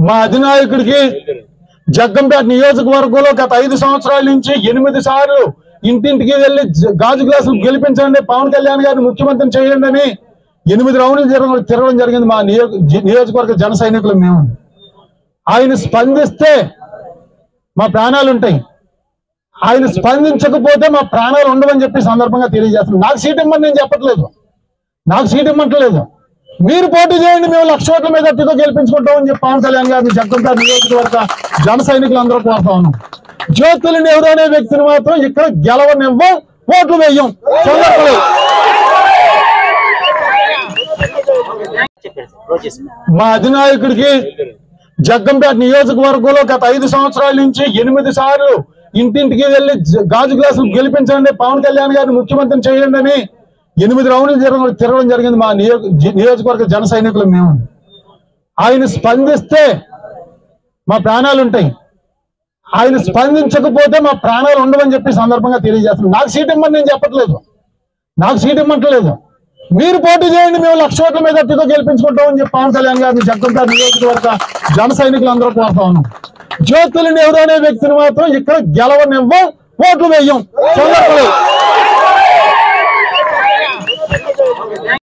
మా అధినాయకుడికి జగ్గంపేట నియోజకవర్గంలో గత 5 సంవత్సరాల నుంచి 8 సార్లు ఇంటింటికి వెళ్లి గాజు గ్లాసులు గెలిపించండి, పవన్ కళ్యాణ్ గారిని ముఖ్యమంత్రిని చేయండి అని 8 రౌండ్లు తిరగడం జరిగింది. మా నియోజకవర్గ జన సైనికులు మేము. ఆయన స్పందిస్తే మా ప్రాణాలు ఉంటాయి, ఆయన స్పందించకపోతే మా ప్రాణాలు ఉండవని చెప్పి సందర్భంగా తెలియజేస్తున్నాను. నాకు సీట్ ఇవ్వమని నేను చెప్పట్లేదు, నాకు సీట్ ఇవ్వట్లేదు. మీరు పోటీ చేయండి, మేము 1,00,000 ఓట్ల మీద అట్టితో గెలిపించుకుంటామని చెప్పి పవన్ కళ్యాణ్ గారిని జగ్గంపేట నియోజకవర్గ జన సైనికులు అందరూ కోరుతా ఉన్నాం. జ్యోతులు నెహ్రూ అనే వ్యక్తిని మాత్రం ఇక్కడ గెలవనివ్వం, ఓట్లు వేయం. మా అధినాయకుడికి జగ్గంపేట నియోజకవర్గంలో గత 5 సంవత్సరాల నుంచి 8 సార్లు ఇంటింటికి వెళ్లి గాజు గ్లాసులు గెలిపించండి, పవన్ కళ్యాణ్ గారిని ముఖ్యమంత్రిని చేయండి అని 8 రౌండ్లు తిరగడం జరిగింది. మా నియోజకవర్గ జన సైనికులు మేము. ఆయన స్పందిస్తే మా ప్రాణాలు ఉంటాయి, ఆయన స్పందించకపోతే మా ప్రాణాలు ఉండవని చెప్పి సందర్భంగా తెలియజేస్తున్నాను. నాకు సీట్ ఇవ్వమని నేను చెప్పట్లేదు, నాకు సీట్ ఇవ్వట్లేదు. మీరు పోటీ చేయండి, మేము 1,00,000 ఓట్ల మీద అట్టితో గెలిపించుకుంటామని చెప్పి పవన్ కళ్యాణ్ గారిని జగ్గంపేట నియోజకవర్గ జన సైనికులు అందరూ కోరుతా ఉన్నాం. జ్యోతులు నెహ్రూ అనే వ్యక్తిని మాత్రం ఇక్కడ గెలవనివ్వం, ఓట్లు వేయం.